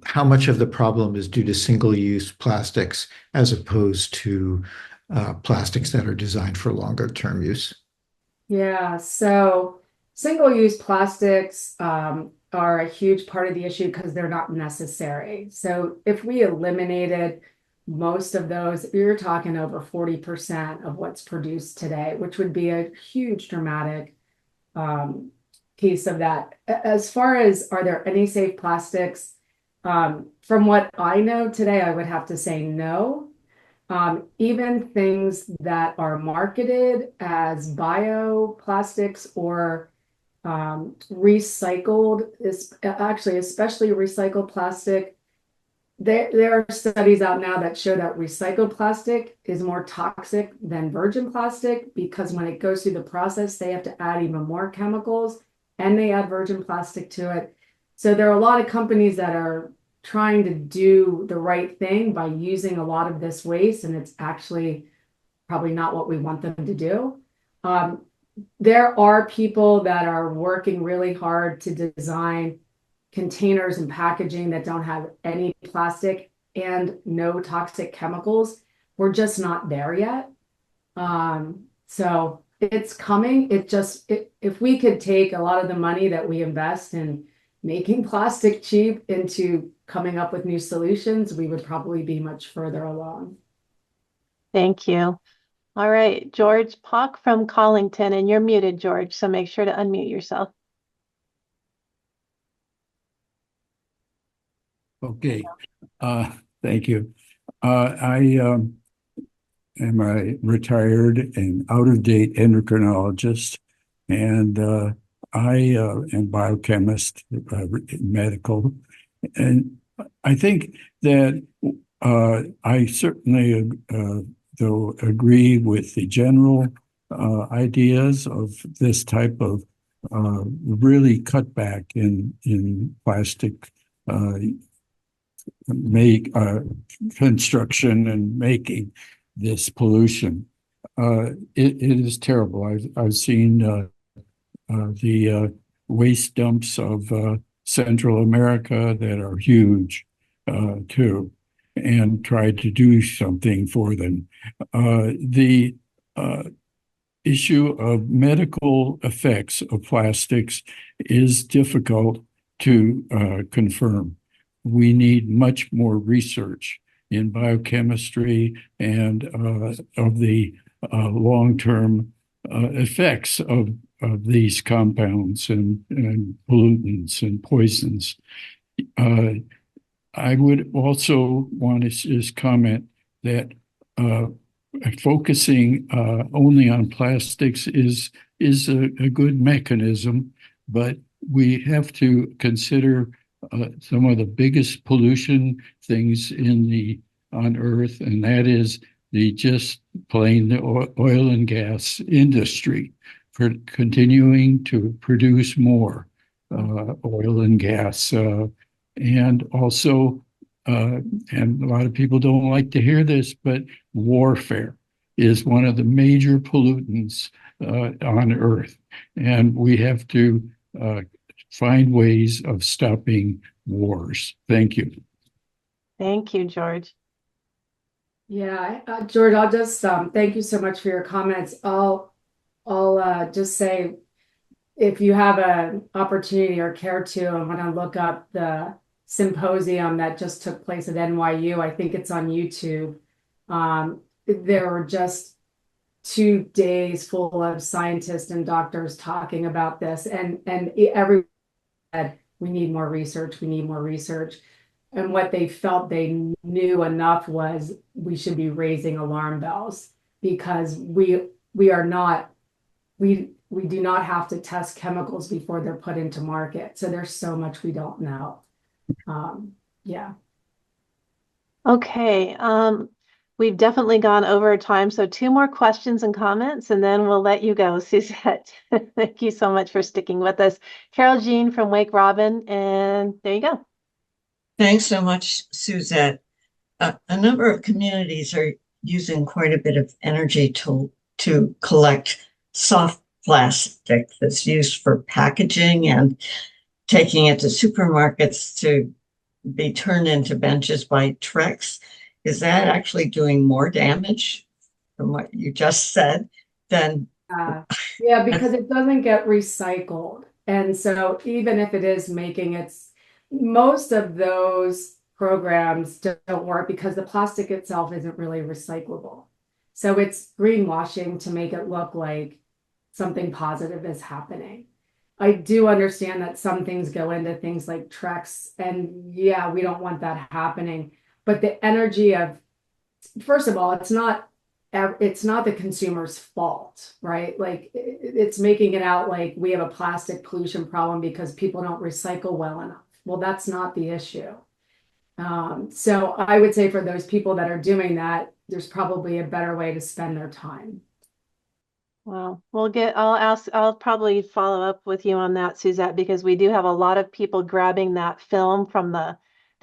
how much of the problem is due to single-use plastics as opposed to plastics that are designed for longer-term use? Yeah, so single-use plastics are a huge part of the issue because they're not necessary. So if we eliminated most of those, you're talking over 40% of what's produced today, which would be a huge dramatic piece of that. As far as are there any safe plastics? From what I know today, I would have to say no. Even things that are marketed as bioplastics or recycled is actually, especially recycled plastic. There are studies out now that show that recycled plastic is more toxic than virgin plastic because when it goes through the process, they have to add even more chemicals and they add virgin plastic to it. So there are a lot of companies that are trying to do the right thing by using a lot of this waste, and it's actually probably not what we want them to do. There are people that are working really hard to design containers and packaging that don't have any plastic and no toxic chemicals. We're just not there yet. So it's coming. If we could take a lot of the money that we invest in making plastic cheap into coming up with new solutions, we would probably be much further along. Thank you. All right, George Polk from Collington, and you're muted, George, so make sure to unmute yourself. Okay, thank you. I am a retired and out-of-date endocrinologist, and I am biochemist, medical, and I think that I certainly though agree with the general ideas of this type of really cut back in plastic construction and making this pollution. It is terrible. I've seen the waste dumps of Central America that are huge too, and tried to do something for them. The issue of medical effects of plastics is difficult to confirm. We need much more research in biochemistry and of the long-term effects of these compounds and pollutants and poisons. I would also want to just comment that focusing only on plastics is a good mechanism, but we have to consider some of the biggest pollution things on Earth, and that is the just plain the oil and gas industry for continuing to produce more oil and gas. And also, and a lot of people don't like to hear this, but warfare is one of the major pollutants on Earth. And we have to find ways of stopping wars. Thank you. Thank you, George. Yeah, George, I'll just thank you so much for your comments. I'll just say if you have an opportunity or care to and want to look up the symposium that just took place at NYU, I think it's on YouTube. There were just 2 days full of scientists and doctors talking about this, and everyone said we need more research, we need more research. And what they felt they knew enough was we should be raising alarm bells because we are not we do not have to test chemicals before they're put into market. So there's so much we don't know. Yeah. Okay, we've definitely gone over time, so 2 more questions and comments, and then we'll let you go, Suzette. Thank you so much for sticking with us. Carol Jean from Wake Robin, and there you go. Thanks so much, Suzette. A number of communities are using quite a bit of energy to collect soft plastic that's used for packaging and taking it to supermarkets to be turned into benches by Trex. Is that actually doing more damage from what you just said than? Yeah, because it doesn't get recycled. And so even if it is making most of those programs don't work because the plastic itself isn't really recyclable. So it's greenwashing to make it look like something positive is happening. I do understand that some things go into things like Trex, and yeah, we don't want that happening. But the energy of, first of all, it's not the consumer's fault, right? Like it's making it out like we have a plastic pollution problem because people don't recycle well enough. Well, that's not the issue. So I would say for those people that are doing that, there's probably a better way to spend their time. Well, I'll probably follow up with you on that, Suzette, because we do have a lot of people grabbing that film from the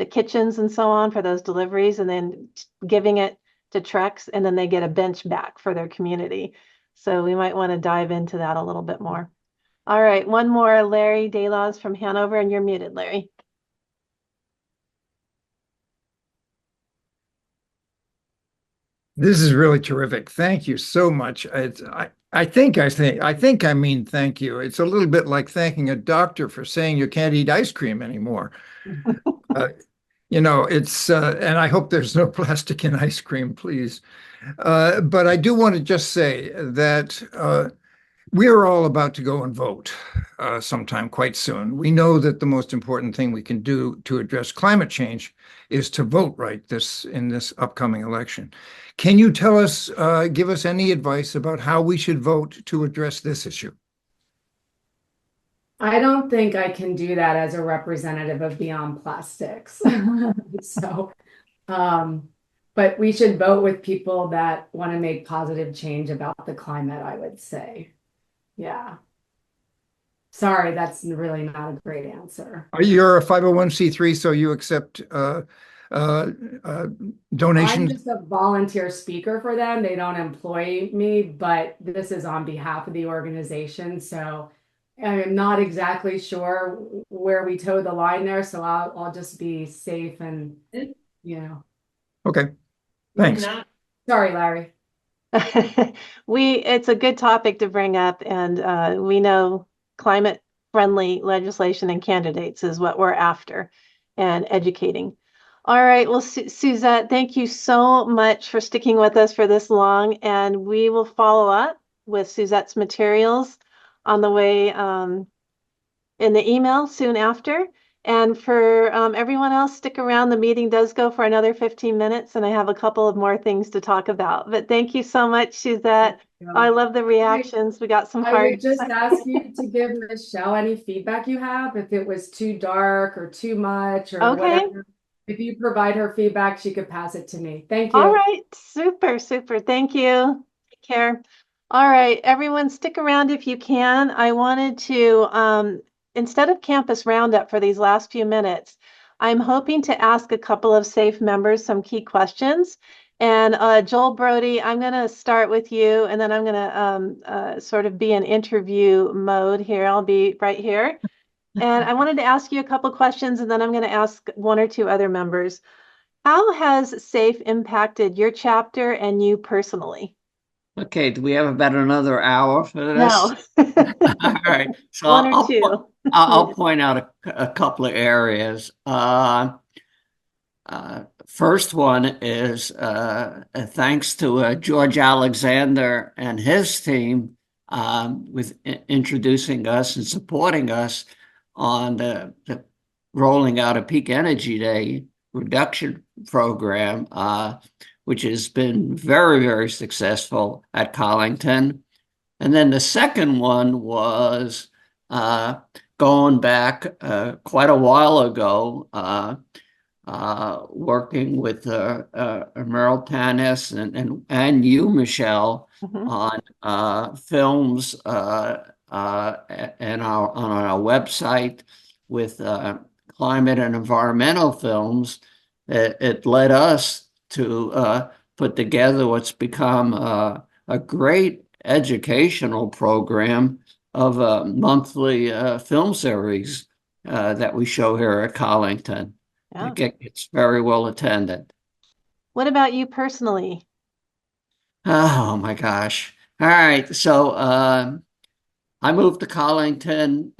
kitchens and so on for those deliveries and then giving it to Trex, and then they get a bench back for their community. So we might want to dive into that a little bit more. All right, one more, Larry Delaws from Hanover, and you're muted, Larry. This is really terrific. Thank you so much. I think I mean thank you. It's a little bit like thanking a doctor for saying you can't eat ice cream anymore. And I hope there's no plastic in ice cream, please. But I do want to just say that we're all about to go and vote sometime quite soon. We know that the most important thing we can do to address climate change is to vote right in this upcoming election. Can you give us any advice about how we should vote to address this issue? I don't think I can do that as a representative of Beyond Plastics. But we should vote with people that want to make positive change about the climate, I would say. Yeah. Sorry, that's really not a great answer. You're a 501c3, so you accept donations? I'm just a volunteer speaker for them. They don't employ me, but this is on behalf of the organization. So I'm not exactly sure where we toe the line there. So I'll just be safe and, Okay. Thanks. Sorry, Larry. It's a good topic to bring up, and we know climate friendly legislation and candidates is what we're after, and educating. All right, well, Suzette, thank you so much for sticking with us for this long, and we will follow up with Suzette's materials on the way in the email soon after. And for everyone else, stick around. The meeting does go for another 15 minutes, and I have a couple of more things to talk about. But thank you so much, Suzette. I love the reactions. We got some I hard. would just ask you to give Michelle any feedback you have, if it was too dark or too much or whatever. If you provide her feedback, she could pass it to me. Thank you. All right. Super, super. Thank you. Take care. All right, everyone, stick around if you can. I wanted to, instead of campus roundup for these last few minutes, I'm hoping to ask a couple of SAFE members some key questions. And Joel Brody, I'm going to start with you, and then I'm going to sort of be in interview mode here. I'll be right here. And I wanted to ask you a couple questions, and then I'm going to ask one or two other members. How has SAFE impacted your chapter and you personally? Okay, do we have about another hour for this? No. All right. So One or two. I'll point out a couple of areas. First one is thanks to George Alexander and his team with introducing us and supporting us on the rolling out a Peak Energy Day reduction program, which has been very, very successful at Collington. And then the second one was going back quite a while ago, working with Merle Tanis and you, Michelle, on films and on our website with climate and environmental films. It led us to put together what's become a great educational program of a monthly film series that we show here at Collington. Yeah. It's very well attended. What about you personally? Oh my gosh. All right. So I moved to Collington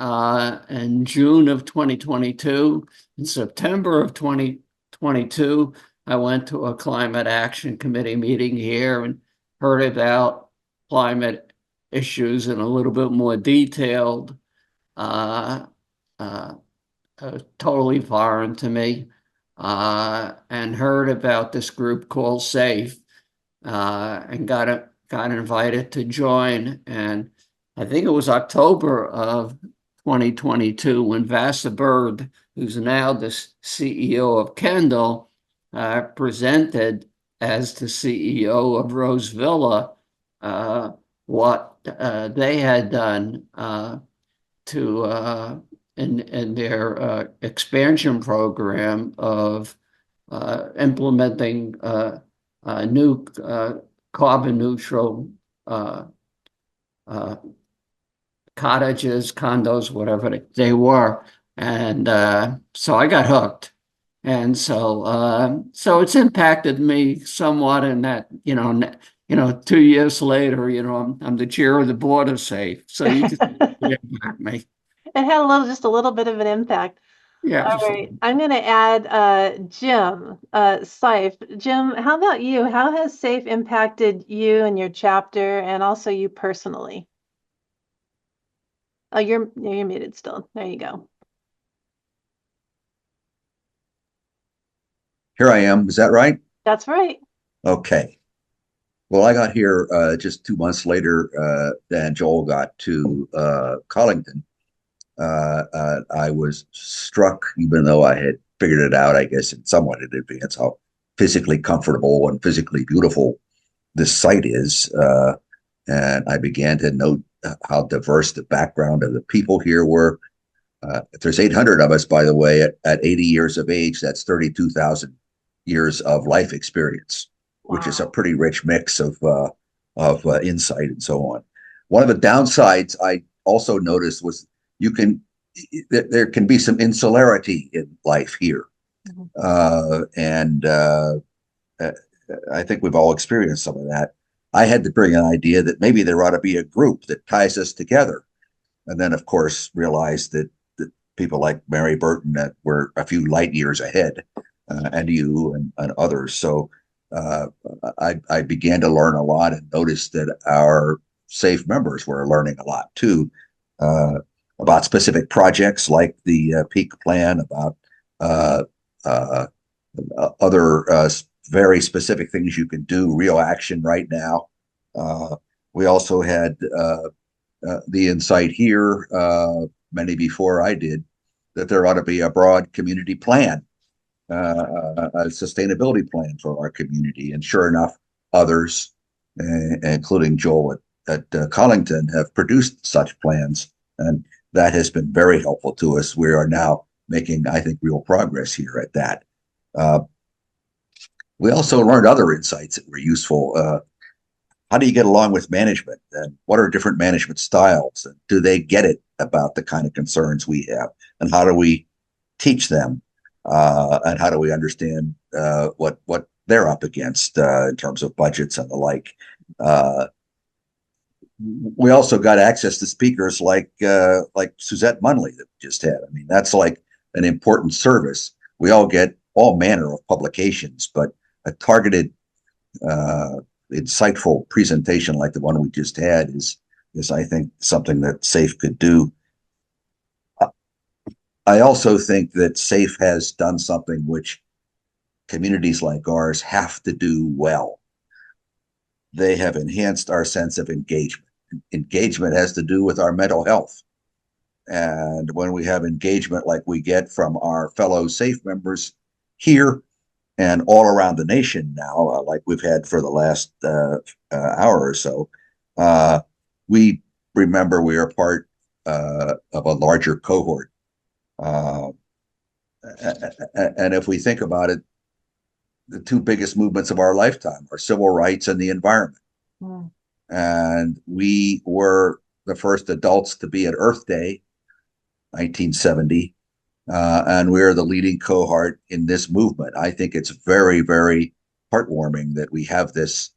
in June of 2022. In September of 2022, I went to a climate action committee meeting here and heard about climate issues in a little bit more detailed. Totally foreign to me, and heard about this group called SAFE, and got invited to join. And I think it was October of 2022 when Vasa Bird, who's now the CEO of Kendall, presented as the CEO of Rose Villa what they had done to in their expansion program of implementing new carbon neutral cottages, condos, whatever they were. And so I got hooked. And so it's impacted me somewhat in that, 2 years later, I'm the chair of the board of SAFE. So you can impact me. It had just a little bit of an impact. Yeah. All right. I'm going to add Jim, SAFE. Jim, how about you? How has SAFE impacted you and your chapter and also you personally? Oh, you're muted still. There you go. Here I am. Is that right? That's right. Okay. Well, I got here just 2 months later than Joel got to Collington. I was struck, even though I had figured it out, I guess, in somewhat in advance, how physically comfortable and physically beautiful this site is. And I began to note how diverse the background of the people here were. If there's 800 of us, by the way, at 80 years of age, that's 32,000 years of life experience, which is a pretty rich mix of insight and so on. One of the downsides I also noticed was there can be some insularity in life here. And I think we've all experienced some of that. I had to bring an idea that maybe there ought to be a group that ties us together. And then, of course, realized that people like Mary Burton that were a few light years ahead, and you and others. So I began to learn a lot and noticed that our SAFE members were learning a lot too, about specific projects like the Peak Plan, about other very specific things you can do, real action right now. We also had the insight here, many before I did, that there ought to be a broad community plan, a sustainability plan for our community. And sure enough, others, including Joel at Collington, have produced such plans. And that has been very helpful to us. We are now making, I think, real progress here at that. We also learned other insights that were useful. How do you get along with management? And what are different management styles? And do they get it about the kind of concerns we have? And how do we teach them? and how do we understand what they're up against in terms of budgets and the like. We also got access to speakers like Suzette Munley that we just had. I mean, that's like an important service. We all get all manner of publications, but a targeted, insightful presentation like the one we just had is I think something that SAFE could do. I also think that SAFE has done something which communities like ours have to do well. They have enhanced our sense of engagement. Engagement has to do with our mental health. And when we have engagement like we get from our fellow SAFE members here and all around the nation now, like we've had for the last hour or so, we remember we are part of a larger cohort. And if we think about it, the two biggest movements of our lifetime are civil rights and the environment. Mm. And we were the first adults to be at Earth Day, 1970, and we're the leading cohort in this movement. I think it's very, very heartwarming that we have this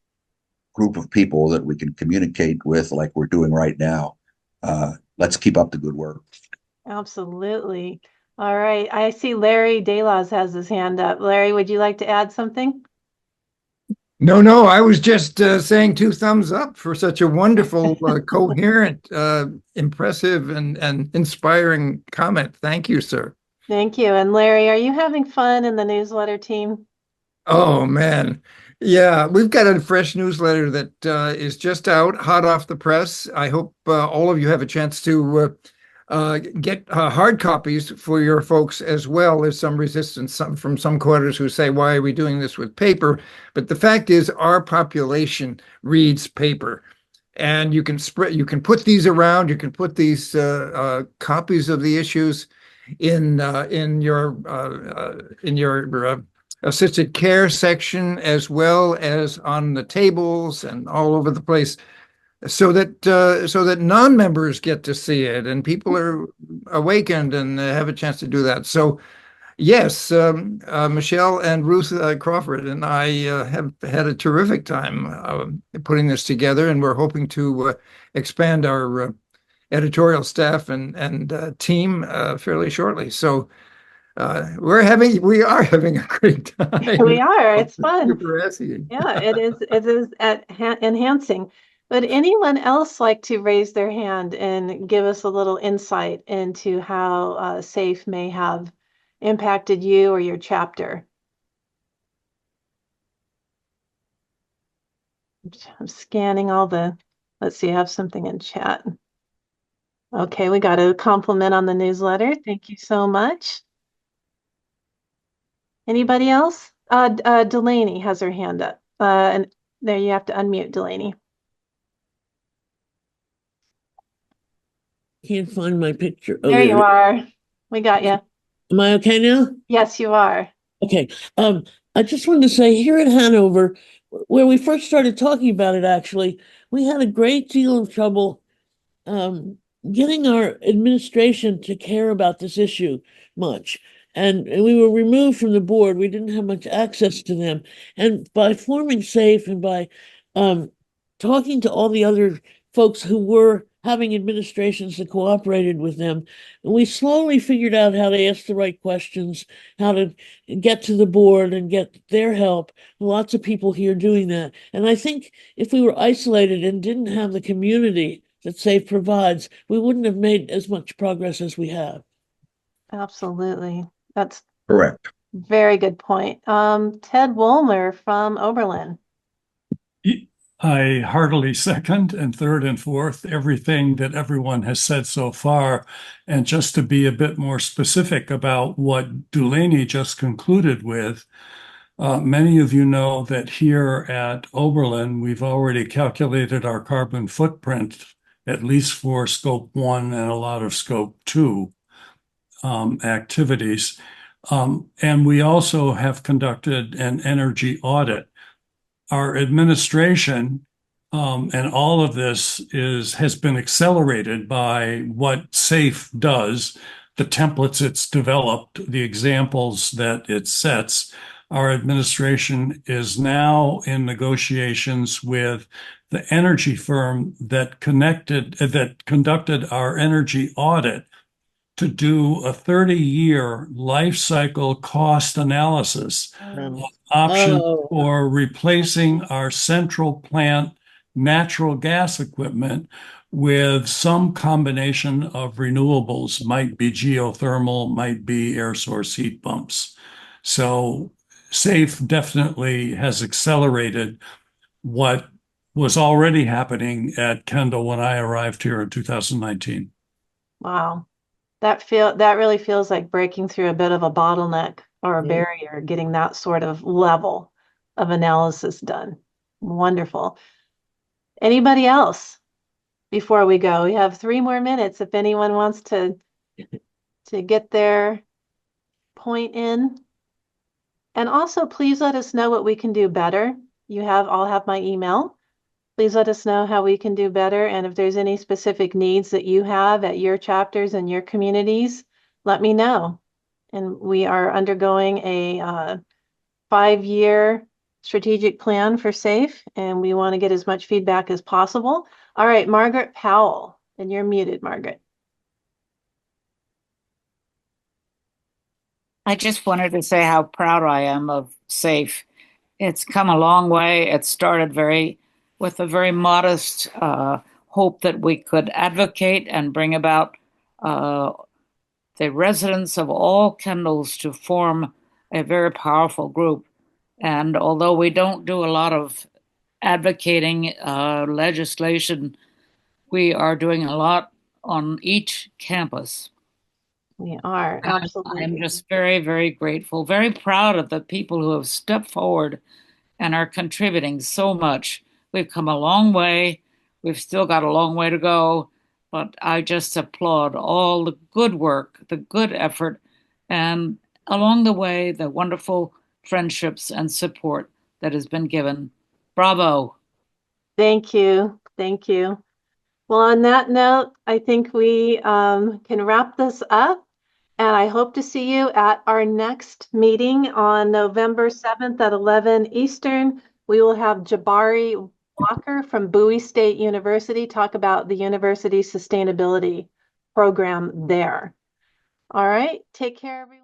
group of people that we can communicate with like we're doing right now. Let's keep up the good work. Absolutely. All right. I see Larry Delas has his hand up. Larry, would you like to add something? No, I was just saying 2 thumbs up for such a wonderful, coherent, impressive, and inspiring comment. Thank you, sir. Thank you. And Larry, are you having fun in the newsletter team? Oh, man. Yeah, we've got a fresh newsletter that is just out, hot off the press. I hope all of you have a chance to get hard copies for your folks as well. There's some resistance from some quarters who say, why are we doing this with paper? But the fact is our population reads paper, and you can put these around. You can put these copies of the issues in your assisted care section, as well as on the tables and all over the place, so that non-members get to see it and people are awakened and have a chance to do that. So yes, Michelle and Ruth Crawford and I have had a terrific time putting this together, and we're hoping to expand our editorial staff and team fairly shortly. So we are having a great time. We are. It's fun. Yeah, it is enhancing. Would anyone else like to raise their hand and give us a little insight into how SAFE may have impacted you or your chapter? I'm scanning all the, let's see, I have something in chat. Okay, we got a compliment on the newsletter. Thank you so much. Anybody else? Delaney has her hand up. And there, you have to unmute, Delaney. Can't find my picture. Oh, there you are. We got you. Am I okay now? Yes, you are. Okay. I just wanted to say, here at Hanover, where we first started talking about it, actually, we had a great deal of trouble getting our administration to care about this issue much. And we were removed from the board. We didn't have much access to them. And by forming SAFE and by talking to all the other folks who were having administrations that cooperated with them, we slowly figured out how to ask the right questions, how to get to the board and get their help. Lots of people here doing that. And I think if we were isolated and didn't have the community that SAFE provides, we wouldn't have made as much progress as we have. Absolutely. That's correct. Very good point. Ted Woolmer from Oberlin. I heartily second and third and fourth everything that everyone has said so far. And just to be a bit more specific about what Delaney just concluded with, many of you know that here at Oberlin, we've already calculated our carbon footprint, at least for Scope 1 and a lot of Scope 2 activities. And we also have conducted an energy audit. Our administration and all of this has been accelerated by what SAFE does. the templates it's developed, the examples that it sets, our administration is now in negotiations with the energy firm that conducted our energy audit to do a 30-year life cycle cost analysis option Oh. for replacing our central plant natural gas equipment with some combination of renewables, might be geothermal, might be air source heat pumps. So SAFE definitely has accelerated what was already happening at Kendall when I arrived here in 2019. Wow. That really feels like breaking through a bit of a bottleneck or a barrier, getting that sort of level of analysis done. Wonderful. Anybody else before we go? We have 3 more minutes if anyone wants to get their point in. And also, please let us know what we can do better. All have my email. Please let us know how we can do better. And if there's any specific needs that you have at your chapters and your communities, let me know. And we are undergoing a 5-year strategic plan for SAFE, and we want to get as much feedback as possible. All right, Margaret Powell, and you're muted, Margaret. I just wanted to say how proud I am of SAFE. It's come a long way. It started with a very modest hope that we could advocate and bring about the residents of all Kendalls to form a very powerful group. And although we don't do a lot of advocating legislation, we are doing a lot on each campus. We are, absolutely. I'm just very, very grateful, very proud of the people who have stepped forward and are contributing so much. We've come a long way. We've still got a long way to go, but I just applaud all the good work, the good effort, and along the way, the wonderful friendships and support that has been given. Bravo. Thank you. Thank you. Well, on that note, I think we can wrap this up. And I hope to see you at our next meeting on November 7th at 11 Eastern. We will have Jabari Walker from Bowie State University talk about the university sustainability program there. All right, take care, everyone.